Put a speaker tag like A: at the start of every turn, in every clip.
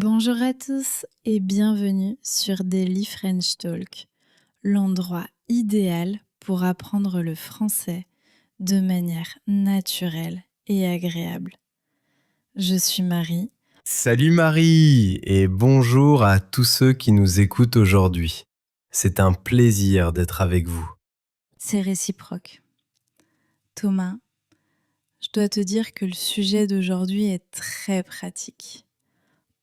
A: Bonjour à tous et bienvenue sur Daily French Talk, l'endroit idéal pour apprendre le français de manière naturelle et agréable. Je suis Marie.
B: Salut Marie et bonjour à tous ceux qui nous écoutent aujourd'hui. C'est un plaisir d'être avec vous.
A: C'est réciproque. Thomas, je dois te dire que le sujet d'aujourd'hui est très pratique.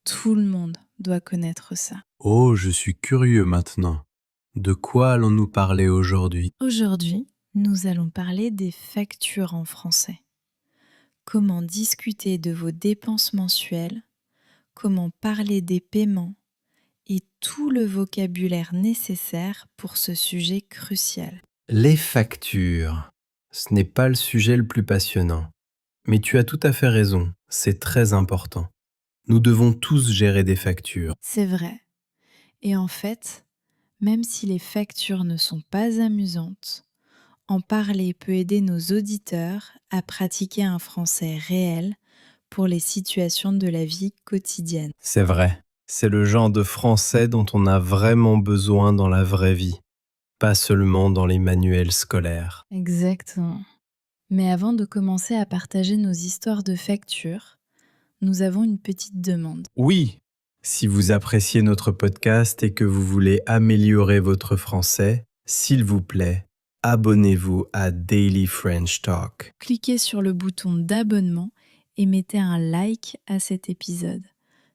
A: Tout le monde doit connaître ça.
B: Oh, je suis curieux maintenant. De quoi allons-nous parler aujourd'hui?
A: Aujourd'hui, nous allons parler des factures en français. Comment discuter de vos dépenses mensuelles, comment parler des paiements et tout le vocabulaire nécessaire pour ce sujet crucial.
B: Les factures. Ce n'est pas le sujet le plus passionnant. Mais tu as tout à fait raison, c'est très important. Nous devons tous gérer des factures.
A: C'est vrai. Et en fait, même si les factures ne sont pas amusantes, en parler peut aider nos auditeurs à pratiquer un français réel pour les situations de la vie quotidienne.
B: C'est vrai, c'est le genre de français dont on a vraiment besoin dans la vraie vie, pas seulement dans les manuels scolaires.
A: Exactement. Mais avant de commencer à partager nos histoires de factures, nous avons une petite demande.
B: Oui, si vous appréciez notre podcast et que vous voulez améliorer votre français, s'il vous plaît, abonnez-vous à Daily French Talk.
A: Cliquez sur le bouton d'abonnement et mettez un like à cet épisode.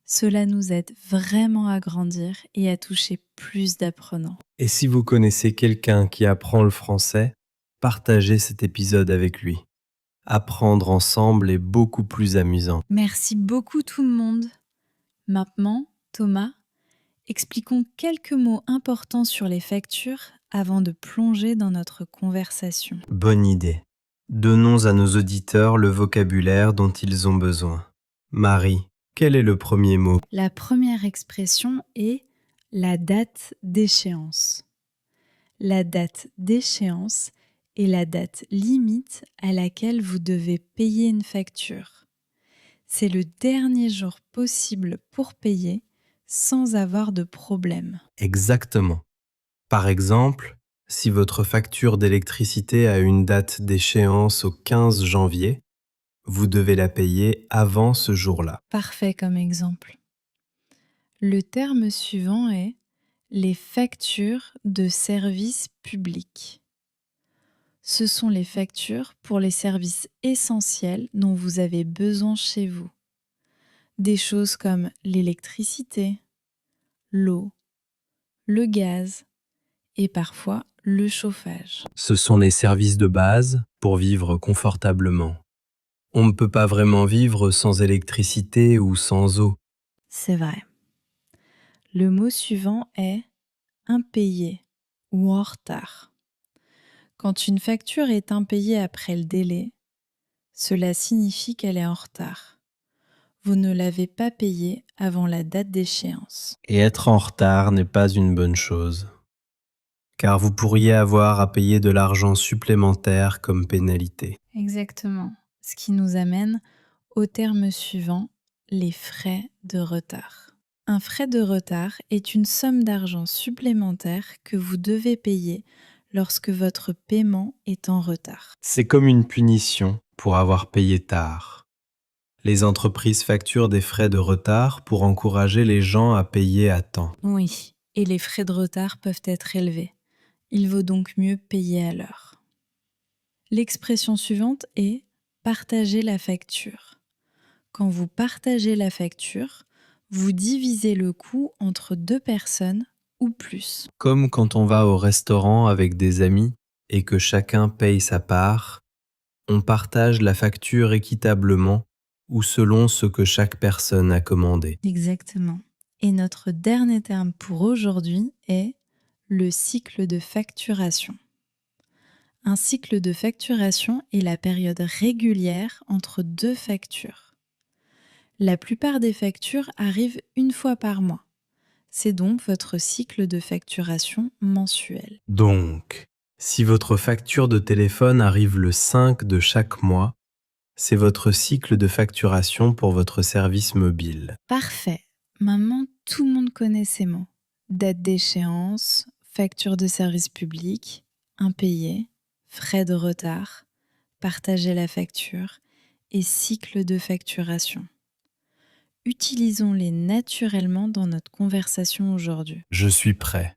A: Cela nous aide vraiment à grandir et à toucher plus d'apprenants.
B: Et si vous connaissez quelqu'un qui apprend le français, partagez cet épisode avec lui. Apprendre ensemble est beaucoup plus amusant.
A: Merci beaucoup tout le monde. Maintenant, Thomas, expliquons quelques mots importants sur les factures avant de plonger dans notre conversation.
B: Bonne idée. Donnons à nos auditeurs le vocabulaire dont ils ont besoin. Marie, quel est le premier mot?
A: La première expression est la date d'échéance. La date d'échéance est la date limite à laquelle vous devez payer une facture. C'est le dernier jour possible pour payer sans avoir de problème.
B: Exactement. Par exemple, si votre facture d'électricité a une date d'échéance au 15 janvier, vous devez la payer avant ce jour-là.
A: Parfait comme exemple. Le terme suivant est les factures de services publics. Ce sont les factures pour les services essentiels dont vous avez besoin chez vous. Des choses comme l'électricité, l'eau, le gaz et parfois le chauffage.
B: Ce sont les services de base pour vivre confortablement. On ne peut pas vraiment vivre sans électricité ou sans eau.
A: C'est vrai. Le mot suivant est impayé ou en retard. Quand une facture est impayée après le délai, cela signifie qu'elle est en retard. Vous ne l'avez pas payée avant la date d'échéance.
B: Et être en retard n'est pas une bonne chose, car vous pourriez avoir à payer de l'argent supplémentaire comme pénalité.
A: Exactement. Ce qui nous amène au terme suivant, les frais de retard. Un frais de retard est une somme d'argent supplémentaire que vous devez payer lorsque votre paiement est en retard.
B: C'est comme une punition pour avoir payé tard. Les entreprises facturent des frais de retard pour encourager les gens à payer à temps.
A: Oui, et les frais de retard peuvent être élevés. Il vaut donc mieux payer à l'heure. L'expression suivante est partager la facture. Quand vous partagez la facture, vous divisez le coût entre deux personnes ou plus.
B: Comme quand on va au restaurant avec des amis et que chacun paye sa part, on partage la facture équitablement ou selon ce que chaque personne a commandé.
A: Exactement. Et notre dernier terme pour aujourd'hui est le cycle de facturation. Un cycle de facturation est la période régulière entre deux factures. La plupart des factures arrivent une fois par mois. C'est donc votre cycle de facturation mensuel.
B: Donc, si votre facture de téléphone arrive le 5 de chaque mois, c'est votre cycle de facturation pour votre service mobile.
A: Parfait. Maman, tout le monde connaît ces mots. Date d'échéance, facture de service public, impayé, frais de retard, partager la facture et cycle de facturation. Utilisons-les naturellement dans notre conversation aujourd'hui.
B: Je suis prêt.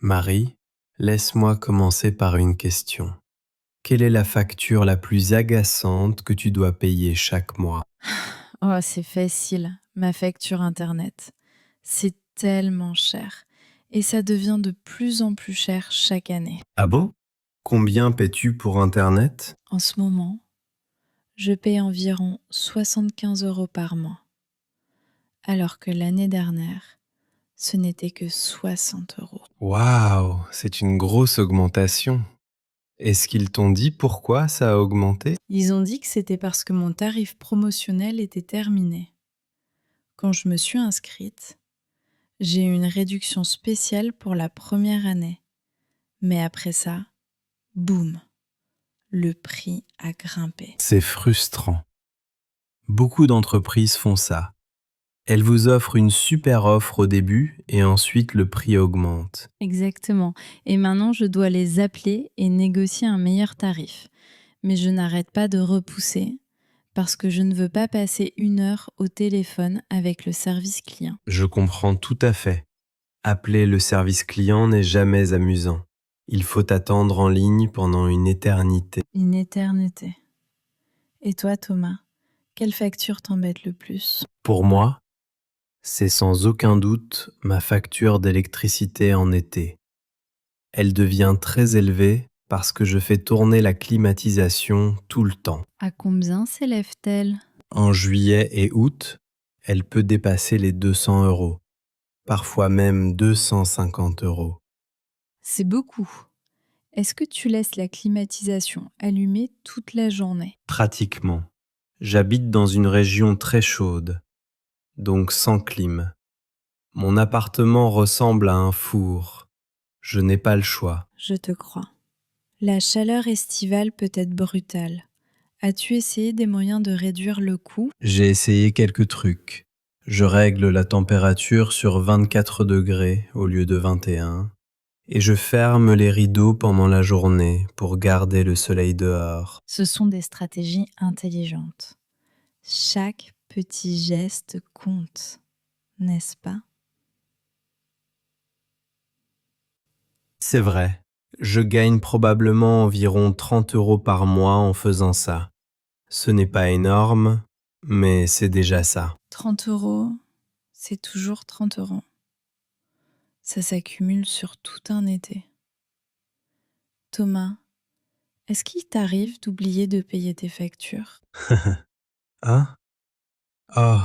B: Marie, laisse-moi commencer par une question. Quelle est la facture la plus agaçante que tu dois payer chaque mois?
A: Oh, c'est facile, ma facture Internet. C'est tellement cher. Et ça devient de plus en plus cher chaque année.
B: Ah bon? Combien paies-tu pour Internet?
A: En ce moment, je paye environ 75 € par mois. Alors que l'année dernière, ce n'était que 60 €.
B: Waouh, c'est une grosse augmentation. Est-ce qu'ils t'ont dit pourquoi ça a augmenté?
A: Ils ont dit que c'était parce que mon tarif promotionnel était terminé. Quand je me suis inscrite, j'ai eu une réduction spéciale pour la première année. Mais après ça, boum, le prix a grimpé.
B: C'est frustrant. Beaucoup d'entreprises font ça. Elles vous offrent une super offre au début et ensuite le prix augmente.
A: Exactement. Et maintenant, je dois les appeler et négocier un meilleur tarif. Mais je n'arrête pas de repousser parce que je ne veux pas passer 1 heure au téléphone avec le service client.
B: Je comprends tout à fait. Appeler le service client n'est jamais amusant. Il faut attendre en ligne pendant une éternité.
A: Une éternité. Et toi, Thomas, quelle facture t'embête le plus?
B: Pour moi, c'est sans aucun doute ma facture d'électricité en été. Elle devient très élevée parce que je fais tourner la climatisation tout le temps.
A: À combien s'élève-t-elle?
B: En juillet et août, elle peut dépasser les 200 €, parfois même 250 €.
A: C'est beaucoup. Est-ce que tu laisses la climatisation allumée toute la journée?
B: Pratiquement. J'habite dans une région très chaude, donc sans clim. Mon appartement ressemble à un four. Je n'ai pas le choix.
A: Je te crois. La chaleur estivale peut être brutale. As-tu essayé des moyens de réduire le coût?
B: J'ai essayé quelques trucs. Je règle la température sur 24 degrés au lieu de 21 et je ferme les rideaux pendant la journée pour garder le soleil dehors.
A: Ce sont des stratégies intelligentes. Chaque petit geste compte, n'est-ce pas?
B: C'est vrai, je gagne probablement environ 30 € par mois en faisant ça. Ce n'est pas énorme, mais c'est déjà ça.
A: 30 €, c'est toujours 30 €. Ça s'accumule sur tout un été. Thomas, est-ce qu'il t'arrive d'oublier de payer tes factures?
B: Hein? Oh,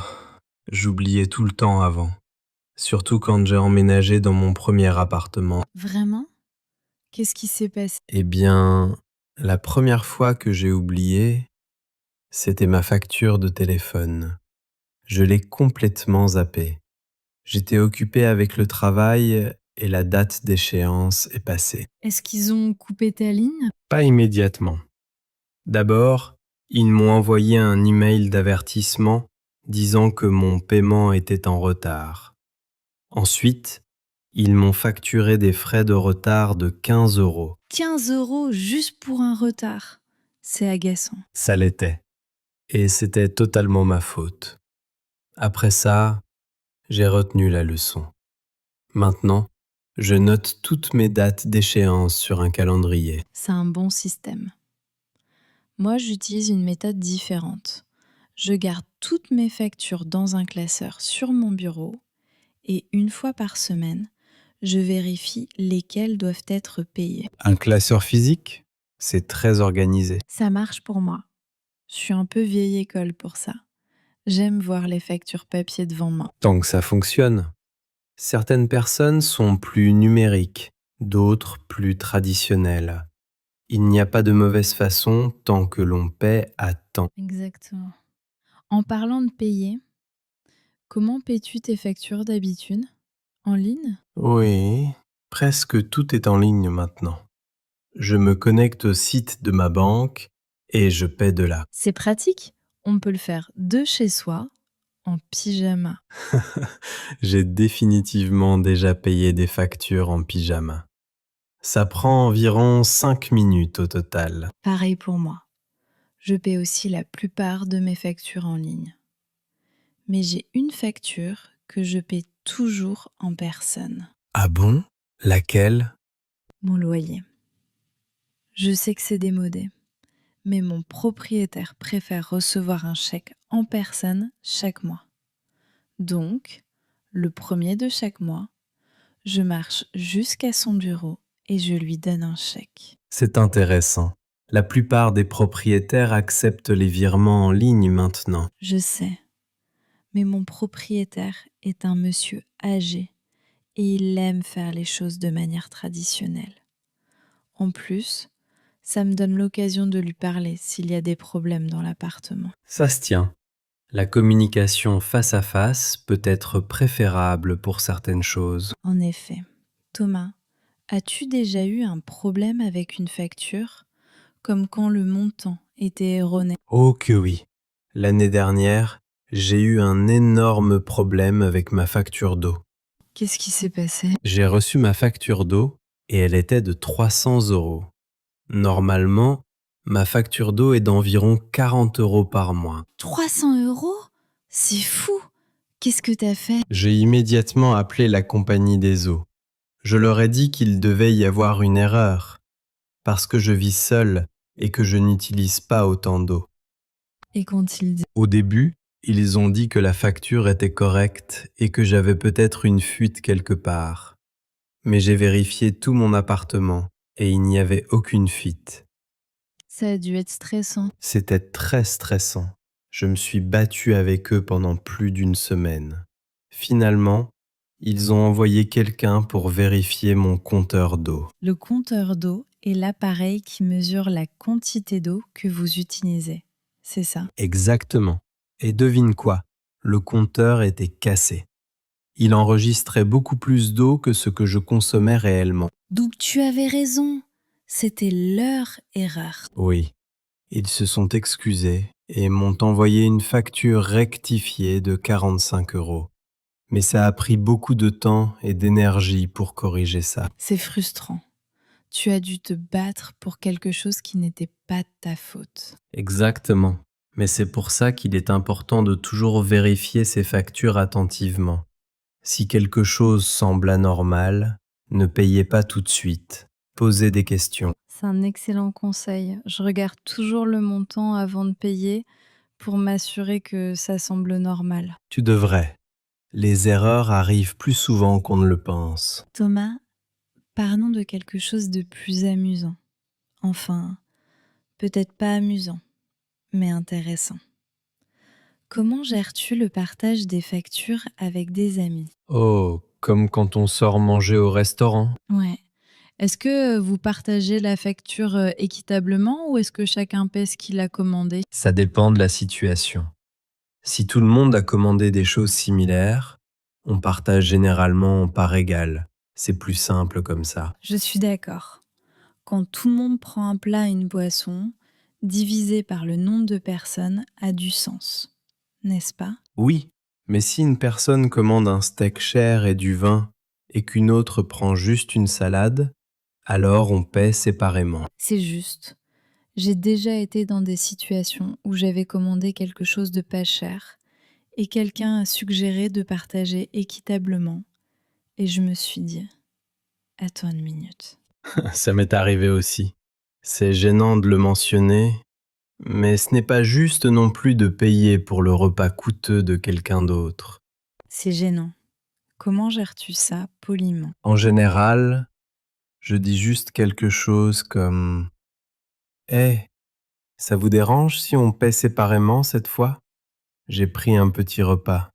B: j'oubliais tout le temps avant. Surtout quand j'ai emménagé dans mon premier appartement.
A: Vraiment? Qu'est-ce qui s'est passé?
B: Eh bien, la première fois que j'ai oublié, c'était ma facture de téléphone. Je l'ai complètement zappée. J'étais occupé avec le travail et la date d'échéance est passée.
A: Est-ce qu'ils ont coupé ta ligne?
B: Pas immédiatement. D'abord, ils m'ont envoyé un email d'avertissement disant que mon paiement était en retard. Ensuite, ils m'ont facturé des frais de retard de 15 €.
A: 15 € juste pour un retard. C'est agaçant.
B: Ça l'était. Et c'était totalement ma faute. Après ça, j'ai retenu la leçon. Maintenant, je note toutes mes dates d'échéance sur un calendrier.
A: C'est un bon système. Moi, j'utilise une méthode différente. Je garde toutes mes factures dans un classeur sur mon bureau et 1 fois par semaine, je vérifie lesquelles doivent être payées.
B: Un classeur physique, c'est très organisé.
A: Ça marche pour moi. Je suis un peu vieille école pour ça. J'aime voir les factures papier devant moi.
B: Tant que ça fonctionne. Certaines personnes sont plus numériques, d'autres plus traditionnelles. Il n'y a pas de mauvaise façon tant que l'on paie à temps.
A: Exactement. En parlant de payer, comment paies-tu tes factures d'habitude? En ligne?
B: Oui, presque tout est en ligne maintenant. Je me connecte au site de ma banque et je paie de là.
A: C'est pratique. On peut le faire de chez soi en pyjama.
B: J'ai définitivement déjà payé des factures en pyjama. Ça prend environ 5 minutes au total.
A: Pareil pour moi. Je paie aussi la plupart de mes factures en ligne. Mais j'ai une facture que je paie toujours en personne.
B: Ah bon? Laquelle?
A: Mon loyer. Je sais que c'est démodé, mais mon propriétaire préfère recevoir un chèque en personne chaque mois. Donc, le premier de chaque mois, je marche jusqu'à son bureau et je lui donne un chèque.
B: C'est intéressant. La plupart des propriétaires acceptent les virements en ligne maintenant.
A: Je sais, mais mon propriétaire est un monsieur âgé et il aime faire les choses de manière traditionnelle. En plus, ça me donne l'occasion de lui parler s'il y a des problèmes dans l'appartement.
B: Ça se tient. La communication face à face peut être préférable pour certaines choses.
A: En effet. Thomas, as-tu déjà eu un problème avec une facture, comme quand le montant était erroné?
B: Oh que oui. L'année dernière, j'ai eu un énorme problème avec ma facture d'eau.
A: Qu'est-ce qui s'est passé?
B: J'ai reçu ma facture d'eau et elle était de 300 €. Normalement, ma facture d'eau est d'environ 40 € par mois.
A: 300 €? C'est fou! Qu'est-ce que t'as fait?
B: J'ai immédiatement appelé la compagnie des eaux. Je leur ai dit qu'il devait y avoir une erreur, parce que je vis seul et que je n'utilise pas autant d'eau.
A: Et quand il dit
B: Au début, ils ont dit que la facture était correcte et que j'avais peut-être une fuite quelque part. Mais j'ai vérifié tout mon appartement et il n'y avait aucune fuite.
A: ça a dû être stressant.
B: C'était très stressant. Je me suis battu avec eux pendant plus d'une semaine. Finalement, ils ont envoyé quelqu'un pour vérifier mon compteur d'eau.
A: Le compteur d'eau est l'appareil qui mesure la quantité d'eau que vous utilisez. C'est ça?
B: Exactement. Et devine quoi? Le compteur était cassé. Il enregistrait beaucoup plus d'eau que ce que je consommais réellement.
A: Donc tu avais raison. C'était leur erreur.
B: Oui. Ils se sont excusés et m'ont envoyé une facture rectifiée de 45 €. Mais ça a pris beaucoup de temps et d'énergie pour corriger ça.
A: C'est frustrant. Tu as dû te battre pour quelque chose qui n'était pas de ta faute.
B: Exactement. Mais c'est pour ça qu'il est important de toujours vérifier ses factures attentivement. Si quelque chose semble anormal, ne payez pas tout de suite. Posez des questions.
A: C'est un excellent conseil. Je regarde toujours le montant avant de payer pour m'assurer que ça semble normal.
B: Tu devrais. Les erreurs arrivent plus souvent qu'on ne le pense.
A: Thomas, parlons de quelque chose de plus amusant. Enfin, peut-être pas amusant, mais intéressant. Comment gères-tu le partage des factures avec des amis?
B: Oh, comme quand on sort manger au restaurant.
A: Ouais. Est-ce que vous partagez la facture équitablement ou est-ce que chacun paie ce qu'il a commandé?
B: Ça dépend de la situation. Si tout le monde a commandé des choses similaires, on partage généralement en part égale. C'est plus simple comme ça.
A: Je suis d'accord. Quand tout le monde prend un plat et une boisson, divisé par le nombre de personnes a du sens, n'est-ce pas?
B: Oui, mais si une personne commande un steak cher et du vin et qu'une autre prend juste une salade, alors on paie séparément.
A: C'est juste. J'ai déjà été dans des situations où j'avais commandé quelque chose de pas cher et quelqu'un a suggéré de partager équitablement. Et je me suis dit, attends une minute.
B: Ça m'est arrivé aussi. C'est gênant de le mentionner, mais ce n'est pas juste non plus de payer pour le repas coûteux de quelqu'un d'autre.
A: C'est gênant. Comment gères-tu ça poliment?
B: En général, je dis juste quelque chose comme « ça vous dérange si on paie séparément cette fois? J'ai pris un petit repas. »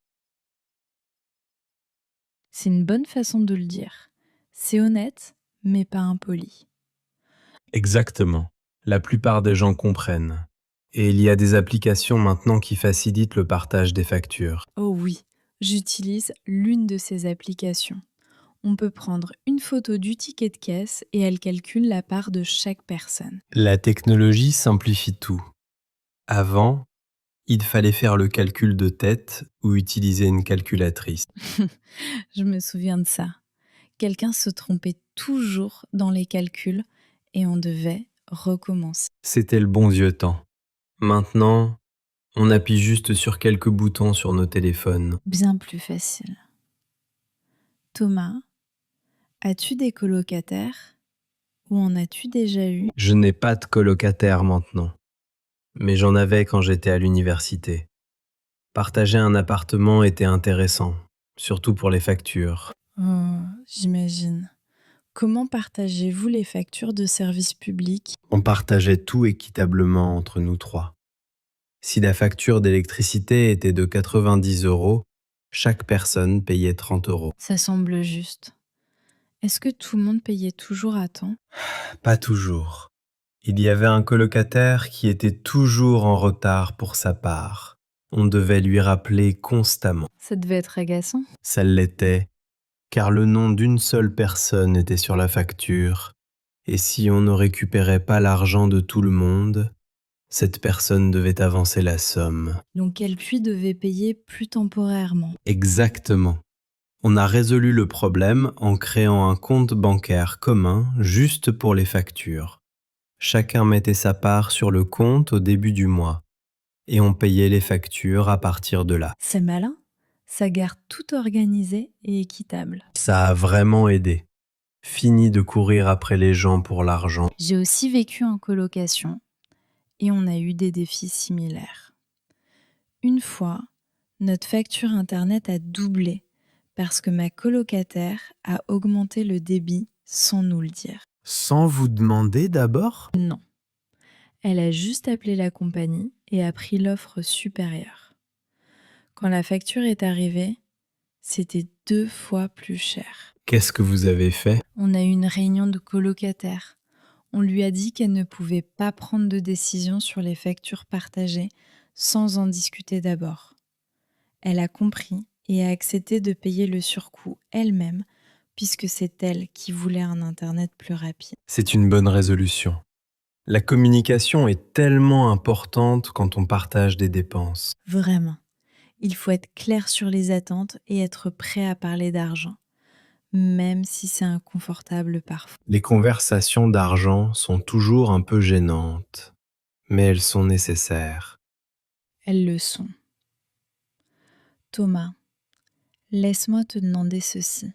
A: C'est une bonne façon de le dire. C'est honnête, mais pas impoli.
B: Exactement. La plupart des gens comprennent. Et il y a des applications maintenant qui facilitent le partage des factures.
A: Oh oui, j'utilise l'une de ces applications. On peut prendre une photo du ticket de caisse et elle calcule la part de chaque personne.
B: La technologie simplifie tout. Avant, Il fallait faire le calcul de tête ou utiliser une calculatrice.
A: Je me souviens de ça. Quelqu'un se trompait toujours dans les calculs et on devait recommencer.
B: C'était le bon vieux temps. Maintenant, on appuie juste sur quelques boutons sur nos téléphones.
A: Bien plus facile. Thomas, as-tu des colocataires ou en as-tu déjà eu?
B: Je n'ai pas de colocataire maintenant, mais j'en avais quand j'étais à l'université. Partager un appartement était intéressant, surtout pour les factures.
A: Oh, j'imagine. Comment partagez-vous les factures de services publics?
B: On partageait tout équitablement entre nous trois. Si la facture d'électricité était de 90 €, chaque personne payait 30 €.
A: Ça semble juste. Est-ce que tout le monde payait toujours à temps?
B: Pas toujours. Il y avait un colocataire qui était toujours en retard pour sa part. On devait lui rappeler constamment.
A: Ça devait être agaçant.
B: Ça l'était, car le nom d'une seule personne était sur la facture, et si on ne récupérait pas l'argent de tout le monde, cette personne devait avancer la somme.
A: Donc elle puis devait payer plus temporairement.
B: Exactement. On a résolu le problème en créant un compte bancaire commun juste pour les factures. Chacun mettait sa part sur le compte au début du mois, et on payait les factures à partir de là.
A: C'est malin. Ça garde tout organisé et équitable.
B: Ça a vraiment aidé. Fini de courir après les gens pour l'argent.
A: J'ai aussi vécu en colocation et on a eu des défis similaires. Une fois, notre facture Internet a doublé parce que ma colocataire a augmenté le débit sans nous le dire.
B: Sans vous demander d'abord?
A: Non. Elle a juste appelé la compagnie et a pris l'offre supérieure. Quand la facture est arrivée, c'était 2 fois plus cher.
B: Qu'est-ce que vous avez fait?
A: On a eu une réunion de colocataires. On lui a dit qu'elle ne pouvait pas prendre de décision sur les factures partagées sans en discuter d'abord. Elle a compris et a accepté de payer le surcoût elle-même puisque c'est elle qui voulait un Internet plus rapide.
B: C'est une bonne résolution. La communication est tellement importante quand on partage des dépenses.
A: Vraiment. Il faut être clair sur les attentes et être prêt à parler d'argent, même si c'est inconfortable parfois.
B: Les conversations d'argent sont toujours un peu gênantes, mais elles sont nécessaires.
A: Elles le sont. Thomas, laisse-moi te demander ceci.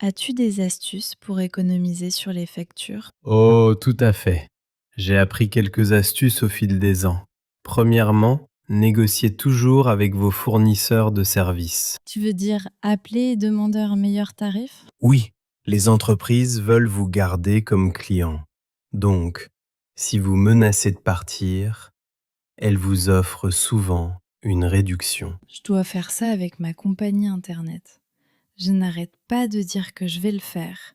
A: As-tu des astuces pour économiser sur les factures?
B: Oh, tout à fait. J'ai appris quelques astuces au fil des ans. Premièrement, négociez toujours avec vos fournisseurs de services.
A: Tu veux dire appeler et demander un meilleur tarif?
B: Oui, les entreprises veulent vous garder comme client. Donc, si vous menacez de partir, elles vous offrent souvent une réduction.
A: Je dois faire ça avec ma compagnie Internet. Je n'arrête pas de dire que je vais le faire,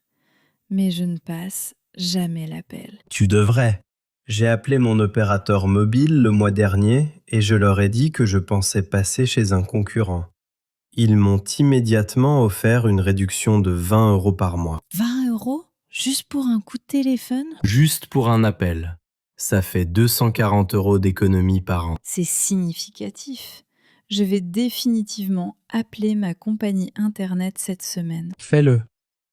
A: mais je ne passe jamais l'appel.
B: Tu devrais. J'ai appelé mon opérateur mobile le mois dernier et je leur ai dit que je pensais passer chez un concurrent. Ils m'ont immédiatement offert une réduction de 20 € par mois.
A: 20 € juste pour un coup de téléphone?
B: Juste pour un appel. Ça fait 240 € d'économie par an.
A: C'est significatif. Je vais définitivement appeler ma compagnie Internet cette semaine.
B: Fais-le.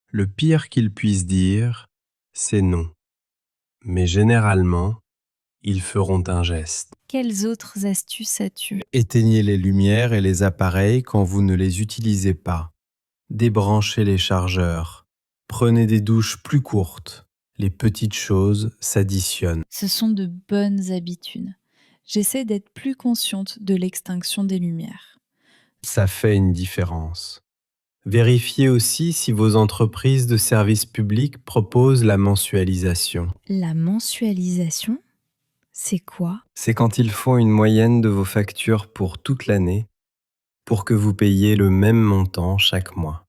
B: Le pire qu'ils puissent dire, c'est non. Mais généralement, ils feront un geste.
A: Quelles autres astuces as-tu?
B: Éteignez les lumières et les appareils quand vous ne les utilisez pas. Débranchez les chargeurs. Prenez des douches plus courtes. Les petites choses s'additionnent.
A: Ce sont de bonnes habitudes. J'essaie d'être plus consciente de l'extinction des lumières.
B: Ça fait une différence. Vérifiez aussi si vos entreprises de services publics proposent la mensualisation.
A: La mensualisation, c'est quoi?
B: C'est quand ils font une moyenne de vos factures pour toute l'année pour que vous payiez le même montant chaque mois.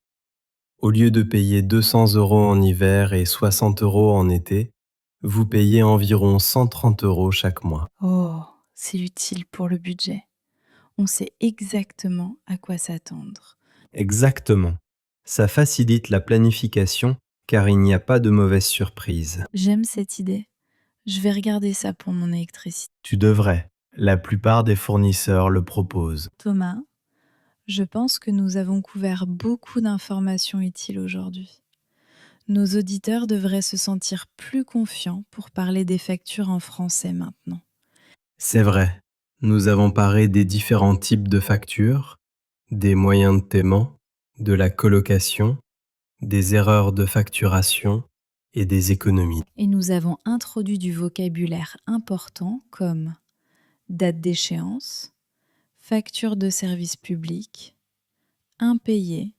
B: Au lieu de payer 200 € en hiver et 60 € en été, vous payez environ 130 € chaque mois.
A: Oh, c'est utile pour le budget. On sait exactement à quoi s'attendre.
B: Exactement. Ça facilite la planification car il n'y a pas de mauvaise surprise.
A: J'aime cette idée. Je vais regarder ça pour mon électricité.
B: Tu devrais. La plupart des fournisseurs le proposent.
A: Thomas, je pense que nous avons couvert beaucoup d'informations utiles aujourd'hui. Nos auditeurs devraient se sentir plus confiants pour parler des factures en français maintenant.
B: C'est vrai, nous avons parlé des différents types de factures, des moyens de paiement, de la colocation, des erreurs de facturation et des économies.
A: Et nous avons introduit du vocabulaire important comme date d'échéance, facture de service public, impayé,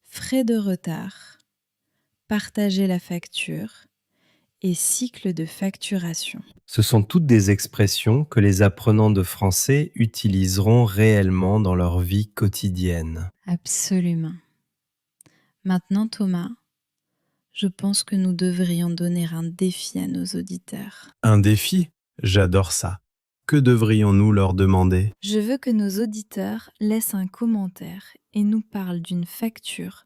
A: frais de retard, partager la facture et cycle de facturation.
B: Ce sont toutes des expressions que les apprenants de français utiliseront réellement dans leur vie quotidienne.
A: Absolument. Maintenant, Thomas, je pense que nous devrions donner un défi à nos auditeurs.
B: Un défi? J'adore ça. Que devrions-nous leur demander?
A: Je veux que nos auditeurs laissent un commentaire et nous parlent d'une facture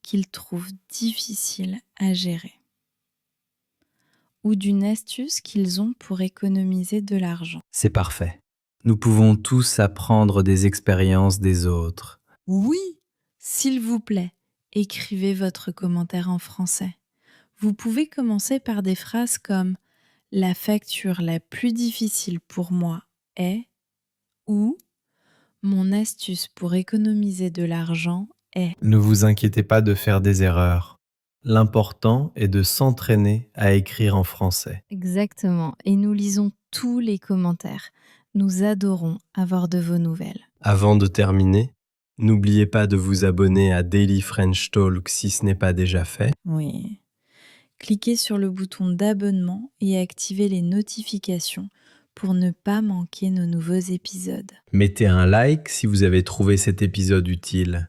A: qu'ils trouvent difficile à gérer ou d'une astuce qu'ils ont pour économiser de l'argent.
B: C'est parfait. Nous pouvons tous apprendre des expériences des autres.
A: Oui, s'il vous plaît, écrivez votre commentaire en français. Vous pouvez commencer par des phrases comme « La facture la plus difficile pour moi est » ou « Mon astuce pour économiser de l'argent est ».
B: Ne vous inquiétez pas de faire des erreurs. L'important est de s'entraîner à écrire en français.
A: Exactement, et nous lisons tous les commentaires. Nous adorons avoir de vos nouvelles.
B: Avant de terminer, n'oubliez pas de vous abonner à Daily French Talk si ce n'est pas déjà fait.
A: Oui. Cliquez sur le bouton d'abonnement et activez les notifications pour ne pas manquer nos nouveaux épisodes.
B: Mettez un like si vous avez trouvé cet épisode utile.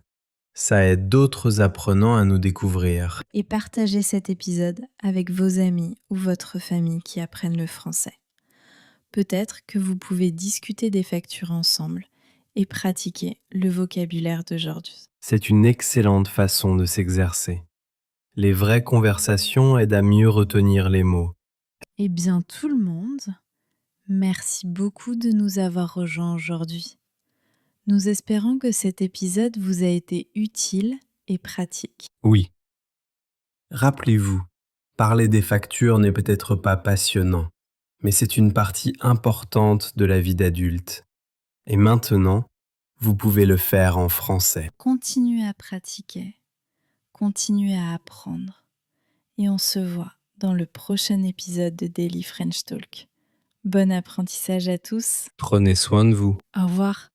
B: Ça aide d'autres apprenants à nous découvrir.
A: Et partagez cet épisode avec vos amis ou votre famille qui apprennent le français. Peut-être que vous pouvez discuter des factures ensemble et pratiquer le vocabulaire d'aujourd'hui.
B: C'est une excellente façon de s'exercer. Les vraies conversations aident à mieux retenir les mots.
A: Eh bien tout le monde, merci beaucoup de nous avoir rejoints aujourd'hui. Nous espérons que cet épisode vous a été utile et pratique.
B: Oui. Rappelez-vous, parler des factures n'est peut-être pas passionnant, mais c'est une partie importante de la vie d'adulte. Et maintenant, vous pouvez le faire en français.
A: Continuez à pratiquer, continuez à apprendre et on se voit dans le prochain épisode de Daily French Talk. Bon apprentissage à tous.
B: Prenez soin de vous.
A: Au revoir.